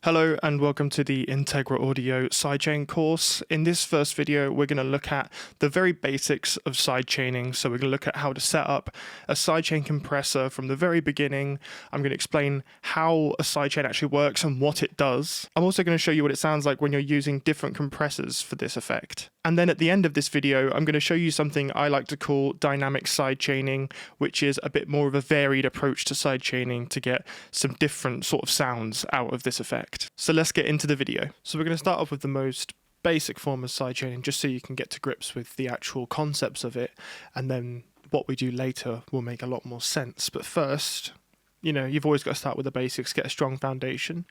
Hello and welcome to the Integra Audio sidechain course. In this first video, we're going to look at the very basics of sidechaining. So we're going to look at how to set up a sidechain compressor from the very beginning. I'm going to explain how a sidechain actually works and what it does. I'm also going to show you what it sounds like when you're using different compressors for this effect. And then at the end of this video, I'm going to show you something I like to call dynamic sidechaining, which is a bit more of a varied approach to sidechaining to get some different sort of sounds out of this effect. So let's get into the video. So we're going to start off with the most basic form of sidechaining, just so you can get to grips with the actual concepts of it, and then what we do later will make a lot more sense. But first, you've always got to start with the basics, get a strong foundation.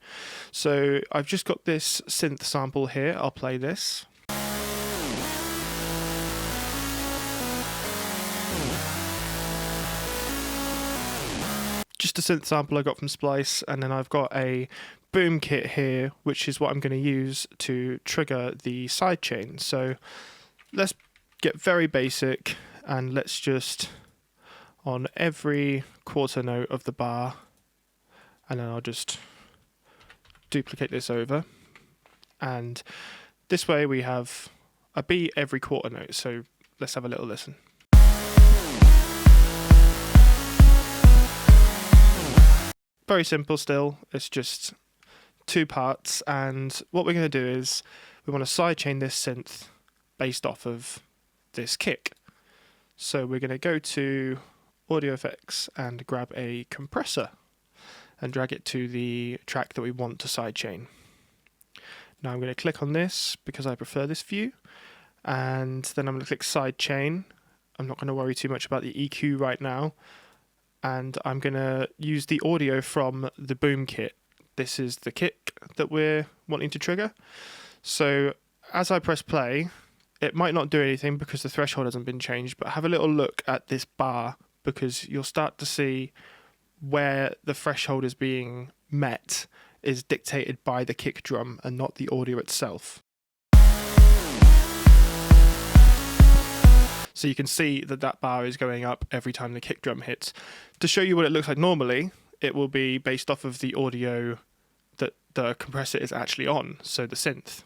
So I've just got this synth sample here. I'll play this. Just a synth sample I got from Splice, and then I've got a boom kit here, which is what I'm going to use to trigger the sidechain. So let's get very basic, and let's just, on every quarter note of the bar, and then I'll just duplicate this over, and this way we have a beat every quarter note. So let's have a little listen. Very simple still, it's just two parts, and what we're going to do is we want to sidechain this synth based off of this kick. So we're going to go to Audio Effects and grab a compressor and drag it to the track that we want to sidechain. Now I'm going to click on this because I prefer this view, and then I'm going to click Sidechain. I'm not going to worry too much about the EQ right now. And I'm going to use the audio from the boom kit. This is the kick that we're wanting to trigger. So as I press play, it might not do anything because the threshold hasn't been changed, but have a little look at this bar, because you'll start to see where the threshold is being met is dictated by the kick drum and not the audio itself. So you can see that that bar is going up every time the kick drum hits. To show you what it looks like normally, it will be based off of the audio that the compressor is actually on, so the synth.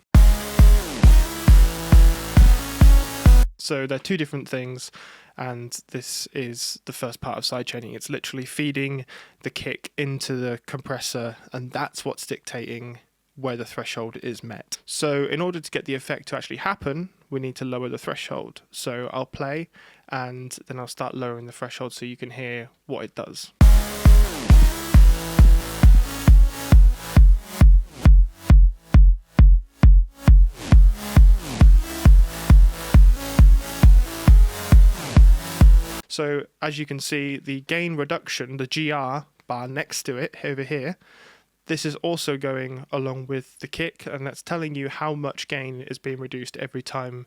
So they're two different things, and this is the first part of sidechaining. It's literally feeding the kick into the compressor, and that's what's dictating where the threshold is met. So in order to get the effect to actually happen, we need to lower the threshold. So I'll play, and then I'll start lowering the threshold so you can hear what it does. So as you can see, the gain reduction, the GR bar next to it over here, this is also going along with the kick, and that's telling you how much gain is being reduced every time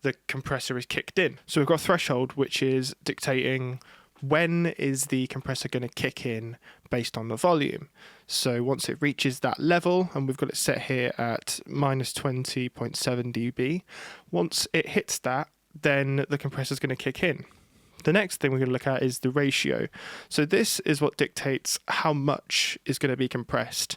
the compressor is kicked in. So we've got threshold, which is dictating when is the compressor going to kick in based on the volume. So once it reaches that level, and we've got it set here at minus 20.7 dB, once it hits that, then the compressor is going to kick in. The next thing we're going to look at is the ratio. So this is what dictates how much is going to be compressed.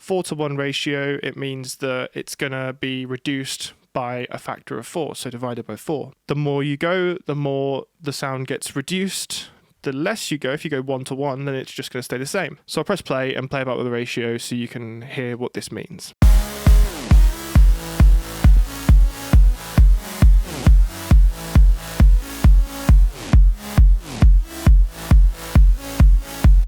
4:1 ratio, it means that it's going to be reduced by a factor of 4, so divided by 4. The more you go, the more the sound gets reduced. The less you go, if you go 1:1, then it's just going to stay the same. So I'll press play and play about with the ratio so you can hear what this means.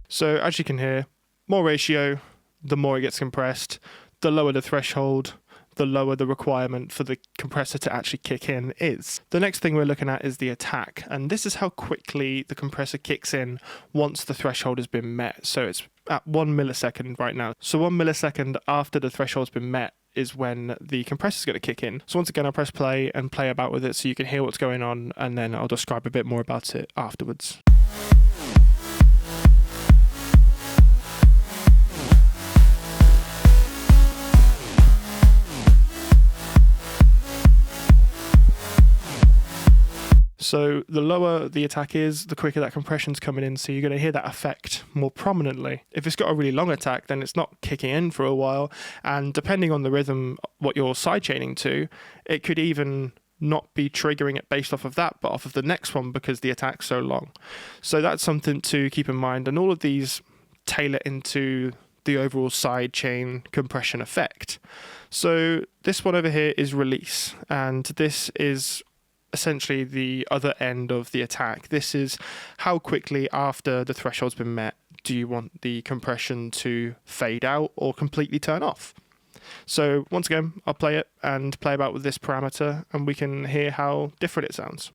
So as you can hear, more ratio, the more it gets compressed. The lower the threshold, the lower the requirement for the compressor to actually kick in is. The next thing we're looking at is the attack, and this is how quickly the compressor kicks in once the threshold has been met. So it's at 1 millisecond right now. So 1 millisecond after the threshold's been met is when the compressor's going to kick in. So once again, I'll press play and play about with it so you can hear what's going on, and then I'll describe a bit more about it afterwards. So the lower the attack is, the quicker that compression's coming in, so you're going to hear that effect more prominently. If it's got a really long attack, then it's not kicking in for a while, and depending on the rhythm, what you're sidechaining to, it could even not be triggering it based off of that, but off of the next one because the attack's so long. So that's something to keep in mind, and all of these tailor into the overall sidechain compression effect. So this one over here is release, and this is essentially the other end of the attack. This is how quickly after the threshold's been met do you want the compression to fade out or completely turn off. So once again, I'll play it and play about with this parameter, and we can hear how different it sounds.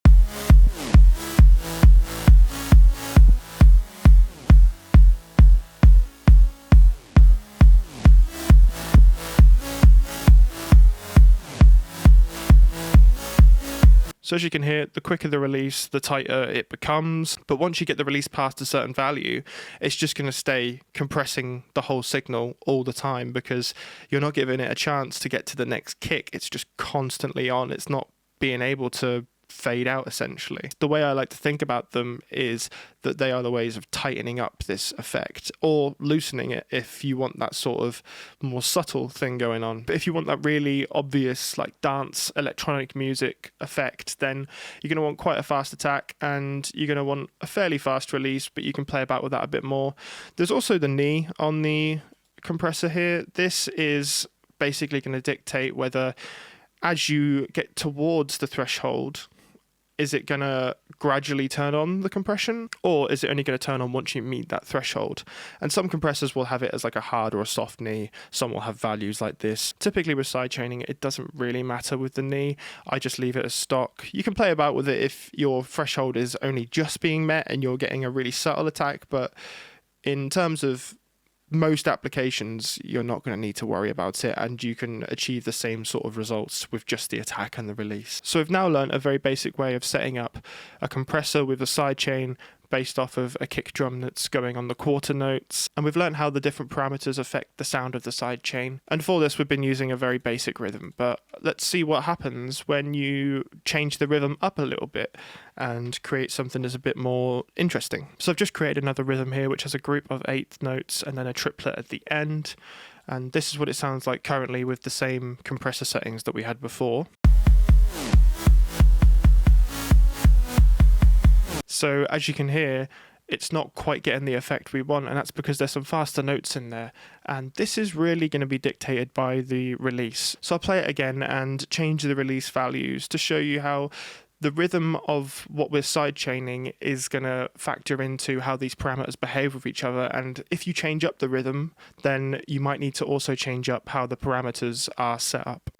So as you can hear, the quicker the release, the tighter it becomes. But once you get the release past a certain value, it's just going to stay compressing the whole signal all the time because you're not giving it a chance to get to the next kick. It's just constantly on. It's not being able to fade out, essentially. The way I like to think about them is that they are the ways of tightening up this effect or loosening it if you want that sort of more subtle thing going on. But if you want that really obvious like dance electronic music effect, then you're going to want quite a fast attack and you're going to want a fairly fast release, but you can play about with that a bit more. There's also the knee on the compressor here. This is basically going to dictate whether as you get towards the threshold, is it going to gradually turn on the compression, or is it only going to turn on once you meet that threshold? And some compressors will have it as like a hard or a soft knee. Some will have values like this. Typically with sidechaining, it doesn't really matter with the knee. I just leave it as stock. You can play about with it if your threshold is only just being met and you're getting a really subtle attack, but in terms of most applications, you're not going to need to worry about it, and you can achieve the same sort of results with just the attack and the release. So we've now learned a very basic way of setting up a compressor with a sidechain based off of a kick drum that's going on the quarter notes, and we've learned how the different parameters affect the sound of the sidechain. And for this, we've been using a very basic rhythm, but let's see what happens when you change the rhythm up a little bit and create something that's a bit more interesting. So I've just created another rhythm here, which has a group of 8 notes and then a triplet at the end. And this is what it sounds like currently with the same compressor settings that we had before. So as you can hear, it's not quite getting the effect we want, and that's because there's some faster notes in there. And this is really going to be dictated by the release. So I'll play it again and change the release values to show you how the rhythm of what we're sidechaining is going to factor into how these parameters behave with each other. And if you change up the rhythm, then you might need to also change up how the parameters are set up.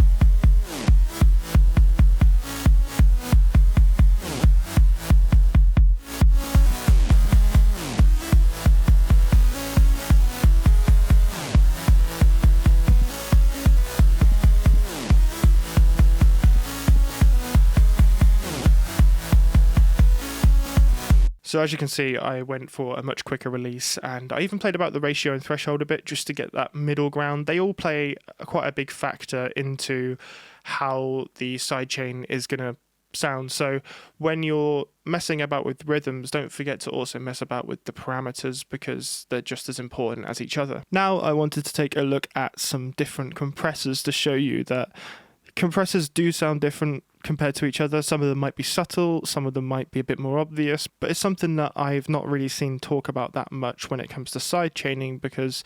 So as you can see, I went for a much quicker release, and I even played about the ratio and threshold a bit just to get that middle ground. They all play quite a big factor into how the sidechain is going to sound. So when you're messing about with rhythms, don't forget to also mess about with the parameters because they're just as important as each other. Now I wanted to take a look at some different compressors to show you that compressors do sound different compared to each other. Some of them might be subtle, some of them might be a bit more obvious, but it's something that I've not really seen talk about that much when it comes to sidechaining, because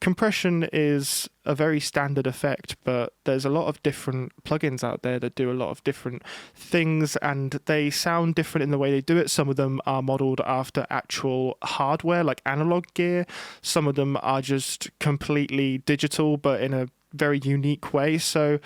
compression is a very standard effect, but there's a lot of different plugins out there that do a lot of different things, and they sound different in the way they do it. Some of them are modeled after actual hardware, like analog gear. Some of them are just completely digital, but in a very unique way. So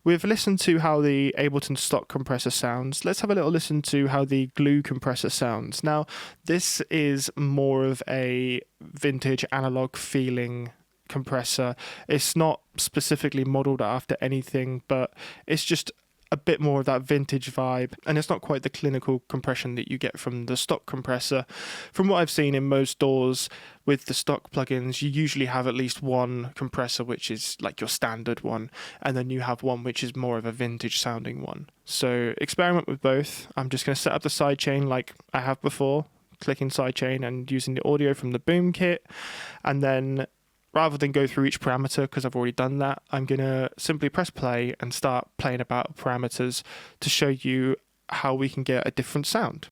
we've listened to how the Ableton stock compressor sounds. Let's have a little listen to how the glue compressor sounds. Now, this is more of a vintage analog feeling compressor. It's not specifically modeled after anything, but it's just a bit more of that vintage vibe, and it's not quite the clinical compression that you get from the stock compressor. From what I've seen in most DAWs with the stock plugins, you usually have at least one compressor which is like your standard one, and then you have one which is more of a vintage sounding one. So experiment with both. I'm just going to set up the sidechain like I have before, clicking sidechain and using the audio from the boom kit, and then rather than go through each parameter, because I've already done that, I'm going to simply press play and start playing about with parameters to show you how we can get a different sound.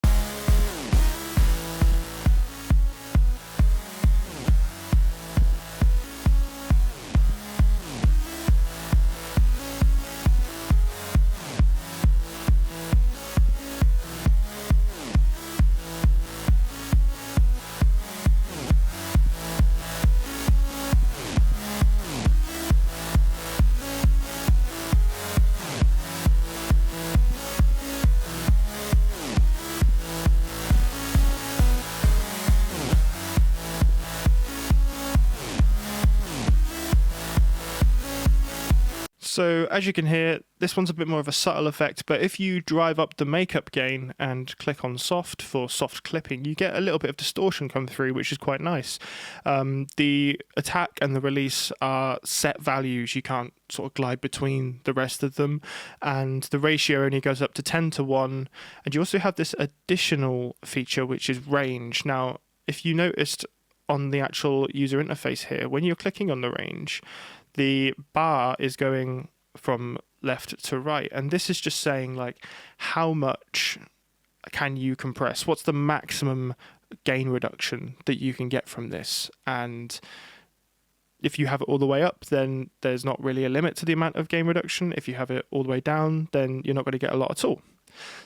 So as you can hear, this one's a bit more of a subtle effect, but if you drive up the makeup gain and click on soft for soft clipping, you get a little bit of distortion come through, which is quite nice. The attack and the release are set values. You can't sort of glide between the rest of them, and the ratio only goes up to 10:1. And you also have this additional feature, which is range. Now, if you noticed on the actual user interface here, when you're clicking on the range, the bar is going from left to right, and this is just saying like how much can you compress, what's the maximum gain reduction that you can get from this. And if you have it all the way up, then there's not really a limit to the amount of gain reduction. If you have it all the way down, then you're not going to get a lot at all.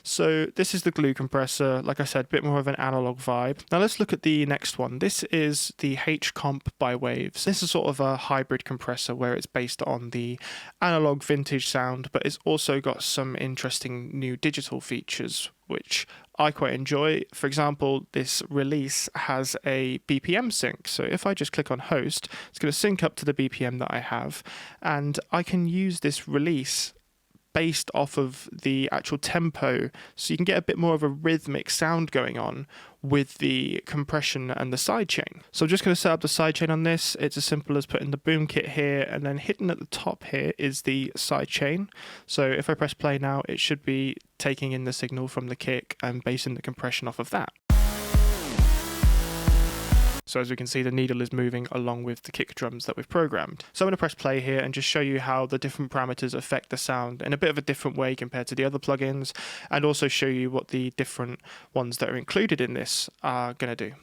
So this is the glue compressor. Like I said, a bit more of an analog vibe. Now let's look at the next one. This is the H-Comp by Waves. This is sort of a hybrid compressor where it's based on the analog vintage sound, but it's also got some interesting new digital features, which I quite enjoy. For example, this release has a BPM sync. So if I just click on host, it's going to sync up to the BPM that I have, and I can use this release based off of the actual tempo, so you can get a bit more of a rhythmic sound going on with the compression and the sidechain. So I'm just going to set up the sidechain on this. It's as simple as putting the boom kit here, and then hidden at the top here is the sidechain. So if I press play now, it should be taking in the signal from the kick and basing the compression off of that. So as we can see, the needle is moving along with the kick drums that we've programmed. So I'm going to press play here and just show you how the different parameters affect the sound in a bit of a different way compared to the other plugins, and also show you what the different ones that are included in this are going to do.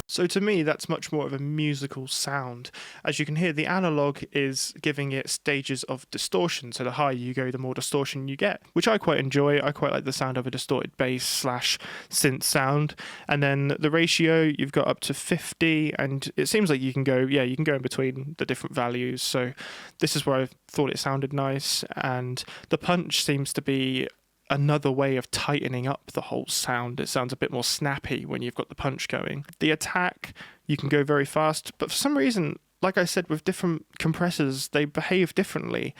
So to me, that's much more of a musical sound. As you can hear, the analog is giving it stages of distortion. So the higher you go, the more distortion you get, which I quite enjoy. I quite like the sound of a distorted bass / synth sound. And then the ratio, you've got up to 50, and it seems like you can go in between the different values. So this is where I thought it sounded nice. And the punch seems to be another way of tightening up the whole sound. It sounds a bit more snappy when you've got the punch going. The attack, you can go very fast, but for some reason, like I said, with different compressors, they behave differently.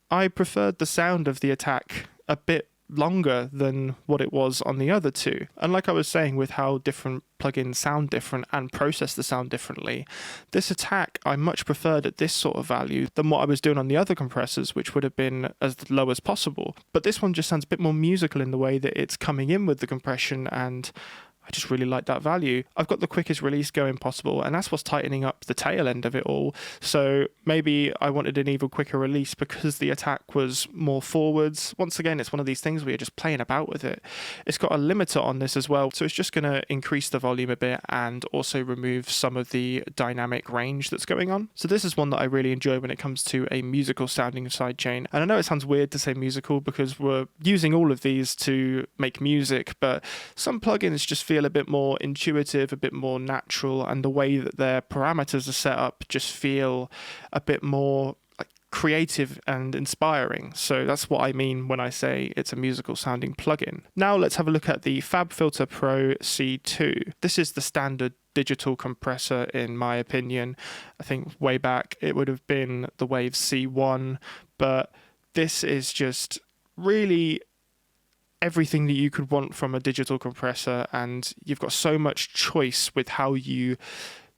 I preferred the sound of the attack a bit longer than what it was on the other two. And like I was saying, with how different plugins sound different and process the sound differently, this attack I much preferred at this sort of value than what I was doing on the other compressors, which would have been as low as possible. But this one just sounds a bit more musical in the way that it's coming in with the compression, and I just really like that value. I've got the quickest release going possible, and that's what's tightening up the tail end of it all. So maybe I wanted an even quicker release because the attack was more forwards. Once again, it's one of these things where you're just playing about with it. It's got a limiter on this as well, so it's just going to increase the volume a bit and also remove some of the dynamic range that's going on. So this is one that I really enjoy when it comes to a musical sounding sidechain. And I know it sounds weird to say musical because we're using all of these to make music, but some plugins just feel a bit more intuitive, a bit more natural, and the way that their parameters are set up just feel a bit more like creative and inspiring. So that's what I mean when I say it's a musical sounding plugin. Now let's have a look at the FabFilter Pro C2. This is the standard digital compressor in my opinion. I think way back it would have been the Wave C1, but this is just really everything that you could want from a digital compressor, and you've got so much choice with how you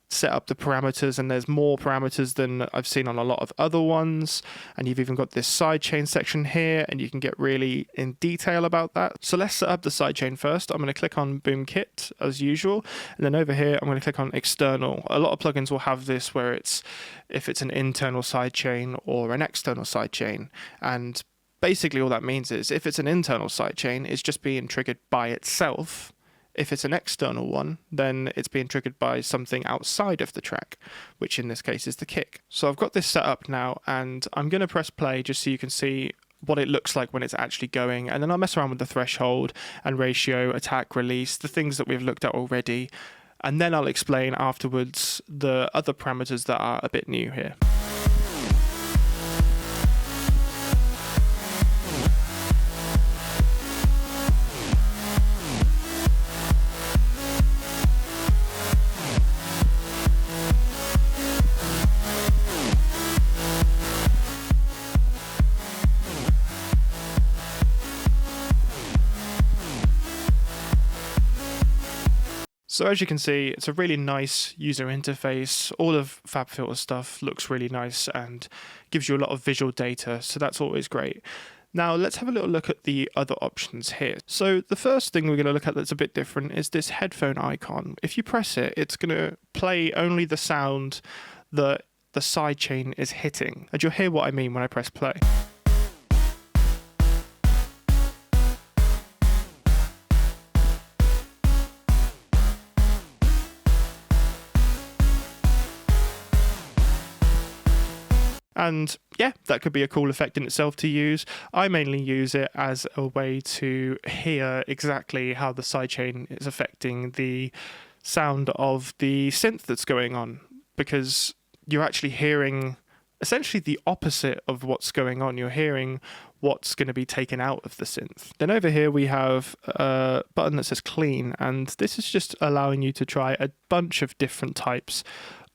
set up the parameters, and there's more parameters than I've seen on a lot of other ones. And you've even got this sidechain section here, and you can get really in detail about that. So let's set up the sidechain first. I'm going to click on Boom Kit as usual, and then over here I'm going to click on External. A lot of plugins will have this where it's if it's an internal sidechain or an external sidechain, and basically all that means is if it's an internal sidechain, it's just being triggered by itself. If it's an external one, then it's being triggered by something outside of the track, which in this case is the kick. So I've got this set up now, and I'm going to press play just so you can see what it looks like when it's actually going, and then I'll mess around with the threshold and ratio, attack, release, the things that we've looked at already, and then I'll explain afterwards the other parameters that are a bit new here. So as you can see, it's a really nice user interface. All of FabFilter stuff looks really nice and gives you a lot of visual data, so that's always great. Now let's have a little look at the other options here. So the first thing we're going to look at that's a bit different is this headphone icon. If you press it, it's going to play only the sound that the sidechain is hitting. And you'll hear what I mean when I press play. And yeah, that could be a cool effect in itself to use. I mainly use it as a way to hear exactly how the sidechain is affecting the sound of the synth that's going on, because you're actually hearing essentially the opposite of what's going on. You're hearing what's going to be taken out of the synth. Then over here we have a button that says clean, and this is just allowing you to try a bunch of different types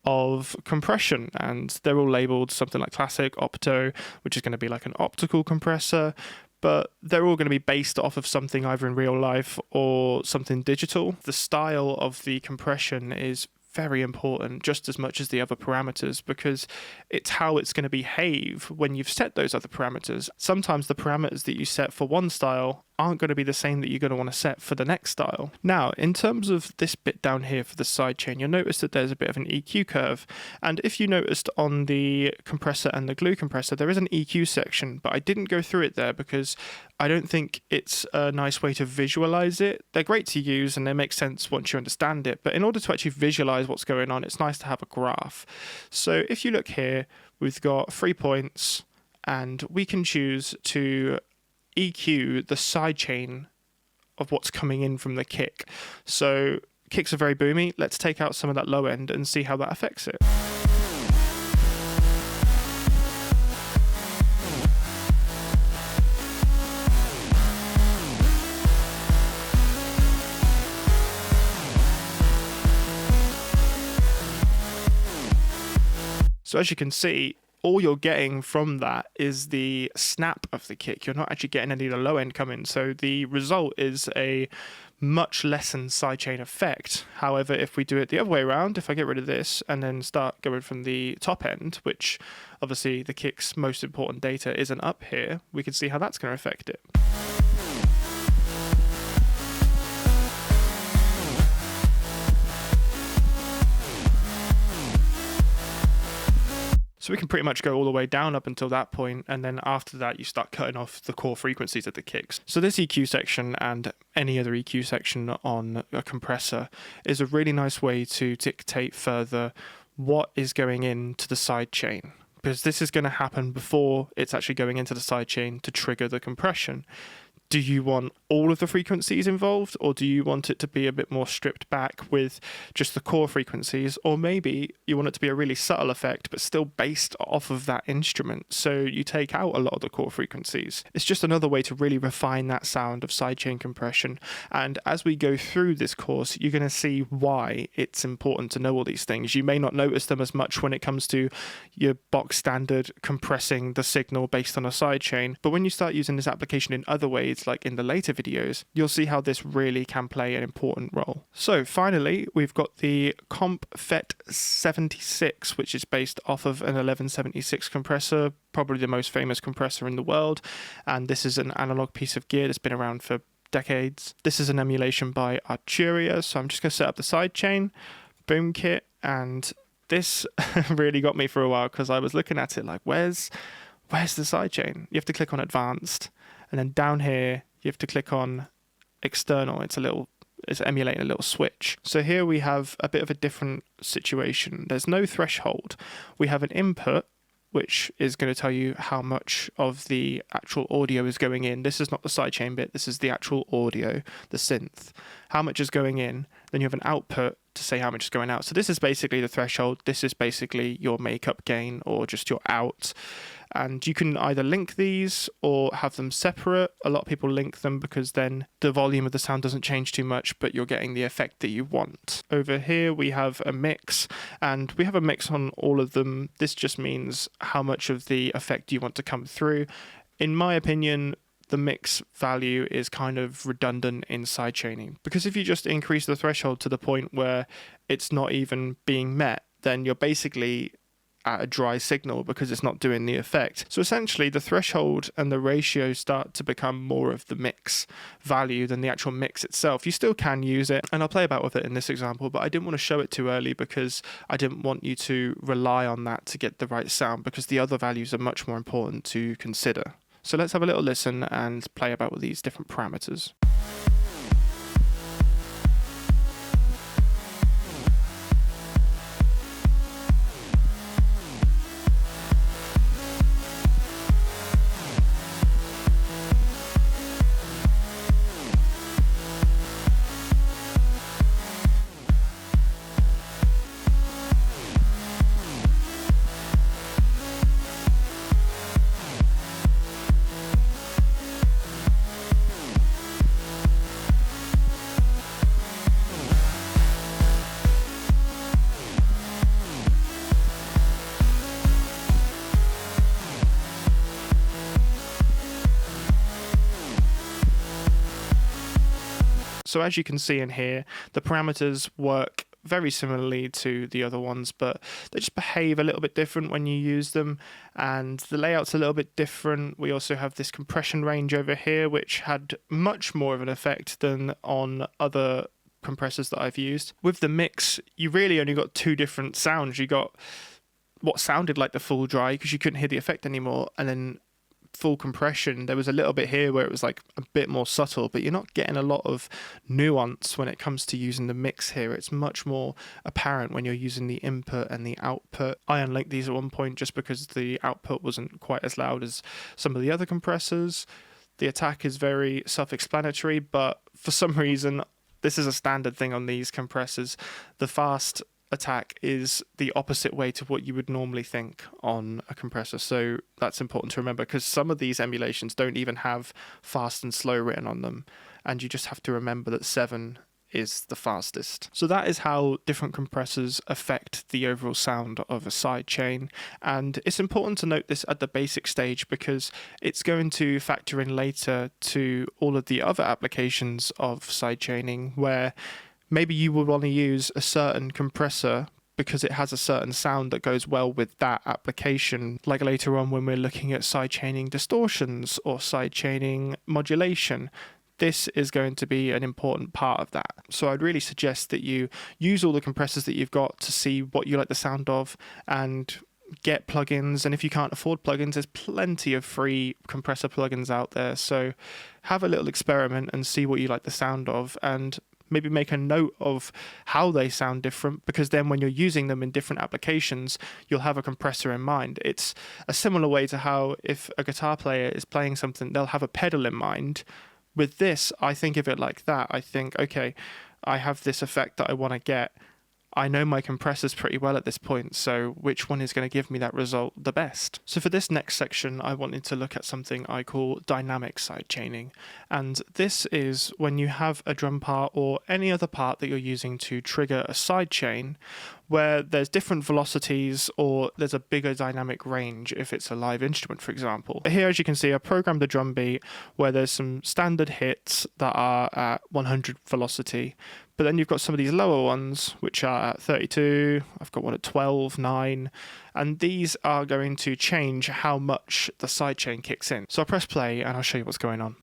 of compression, and they're all labeled something like classic, opto, which is going to be like an optical compressor, but they're all going to be based off of something either in real life or something digital. The style of the compression is very important just as much as the other parameters, because it's how it's going to behave when you've set those other parameters. Sometimes the parameters that you set for one style aren't going to be the same that you're going to want to set for the next style. Now, in terms of this bit down here for the sidechain, you'll notice that there's a bit of an EQ curve. And if you noticed on the compressor and the glue compressor, there is an EQ section, but I didn't go through it there because I don't think it's a nice way to visualize it. They're great to use and they make sense once you understand it, but in order to actually visualize what's going on, it's nice to have a graph. So if you look here, we've got 3 points, and we can choose to EQ the sidechain of what's coming in from the kick. So kicks are very boomy. Let's take out some of that low end and see how that affects it. So as you can see, all you're getting from that is the snap of the kick. You're not actually getting any of the low end come in. So the result is a much lessened sidechain effect. However, if we do it the other way around, if I get rid of this and then start going from the top end, which obviously the kick's most important data isn't up here, we can see how that's going to affect it. So we can pretty much go all the way down up until that point, and then after that you start cutting off the core frequencies of the kicks. So this EQ section and any other EQ section on a compressor is a really nice way to dictate further what is going into the sidechain, because this is going to happen before it's actually going into the sidechain to trigger the compression. Do you want all of the frequencies involved, or do you want it to be a bit more stripped back with just the core frequencies? Or maybe you want it to be a really subtle effect, but still based off of that instrument, so you take out a lot of the core frequencies. It's just another way to really refine that sound of sidechain compression. And as we go through this course, you're going to see why it's important to know all these things. You may not notice them as much when it comes to your box standard compressing the signal based on a sidechain, but when you start using this application in other ways, like in the later videos, you'll see how this really can play an important role. So finally, we've got the Comp FET 76, which is based off of an 1176 compressor, probably the most famous compressor in the world. And this is an analog piece of gear that's been around for decades. This is an emulation by Arturia. So I'm just going to set up the sidechain, boom kit, and this really got me for a while because I was looking at it like, where's the sidechain? You have to click on advanced. And then down here, you have to click on external. It's emulating a little switch. So here we have a bit of a different situation. There's no threshold. We have an input, which is going to tell you how much of the actual audio is going in. This is not the sidechain bit. This is the actual audio, the synth. How much is going in. Then you have an output to say how much is going out. So this is basically the threshold. This is basically your makeup gain or just your out. And you can either link these or have them separate. A lot of people link them because then the volume of the sound doesn't change too much, but you're getting the effect that you want. Over here we have a mix, and we have a mix on all of them. This just means how much of the effect you want to come through. In my opinion, the mix value is kind of redundant in sidechaining, because if you just increase the threshold to the point where it's not even being met, then you're basically at a dry signal because it's not doing the effect. So essentially the threshold and the ratio start to become more of the mix value than the actual mix itself. You still can use it, and I'll play about with it in this example, but I didn't want to show it too early because I didn't want you to rely on that to get the right sound, because the other values are much more important to consider. So let's have a little listen and play about with these different parameters. So as you can see in here, the parameters work very similarly to the other ones, but they just behave a little bit different when you use them, and the layout's a little bit different. We also have this compression range over here, which had much more of an effect than on other compressors that I've used. With the mix, you really only got two different sounds. You got what sounded like the full dry because you couldn't hear the effect anymore, and then full compression. There was a little bit here where it was like a bit more subtle, but you're not getting a lot of nuance when it comes to using the mix here. It's much more apparent when you're using the input and the output. I unlinked these at one point just because the output wasn't quite as loud as some of the other compressors. The attack is very self-explanatory, but for some reason, this is a standard thing on these compressors. The fast attack is the opposite way to what you would normally think on a compressor, so that's important to remember, because some of these emulations don't even have fast and slow written on them, and you just have to remember that 7 is the fastest. So that is how different compressors affect the overall sound of a sidechain, and it's important to note this at the basic stage because it's going to factor in later to all of the other applications of sidechaining where maybe you would want to use a certain compressor because it has a certain sound that goes well with that application, like later on when we're looking at sidechaining distortions or sidechaining modulation. This is going to be an important part of that. So I'd really suggest that you use all the compressors that you've got to see what you like the sound of and get plugins. And if you can't afford plugins, there's plenty of free compressor plugins out there. So have a little experiment and see what you like the sound of, and maybe make a note of how they sound different, because then when you're using them in different applications, you'll have a compressor in mind. It's a similar way to how if a guitar player is playing something, they'll have a pedal in mind. With this, I think of it like that. I think, okay, I have this effect that I want to get. I know my compressors pretty well at this point, so which one is going to give me that result the best? So for this next section, I wanted to look at something I call dynamic sidechaining. And this is when you have a drum part or any other part that you're using to trigger a sidechain where there's different velocities or there's a bigger dynamic range if it's a live instrument, for example. Here, as you can see, I programmed a drum beat where there's some standard hits that are at 100 velocity, but then you've got some of these lower ones which are at 32, I've got one at 12, 9, and these are going to change how much the sidechain kicks in. So I'll press play and I'll show you what's going on.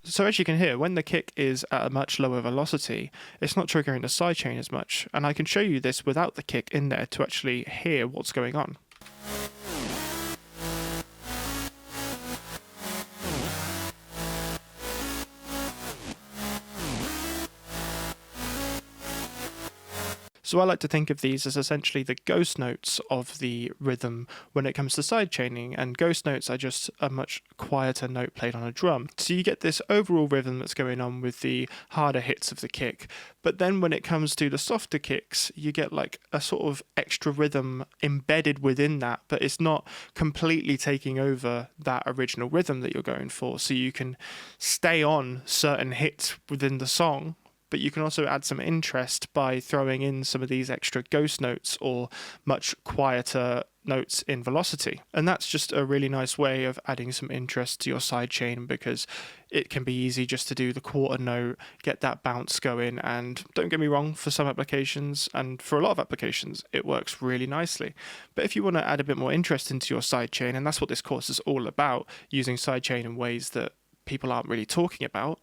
So as you can hear, when the kick is at a much lower velocity, it's not triggering the sidechain as much, and I can show you this without the kick in there to actually hear what's going on. So I like to think of these as essentially the ghost notes of the rhythm when it comes to sidechaining, and ghost notes are just a much quieter note played on a drum. So you get this overall rhythm that's going on with the harder hits of the kick, but then when it comes to the softer kicks, you get like a sort of extra rhythm embedded within that, but it's not completely taking over that original rhythm that you're going for. So you can stay on certain hits within the song, but you can also add some interest by throwing in some of these extra ghost notes or much quieter notes in velocity. And that's just a really nice way of adding some interest to your sidechain, because it can be easy just to do the quarter note, get that bounce going, and don't get me wrong, for some applications and for a lot of applications it works really nicely. But if you want to add a bit more interest into your sidechain, and that's what this course is all about, using sidechain in ways that people aren't really talking about,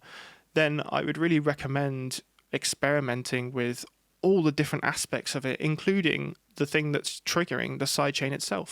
then I would really recommend experimenting with all the different aspects of it, including the thing that's triggering the sidechain itself.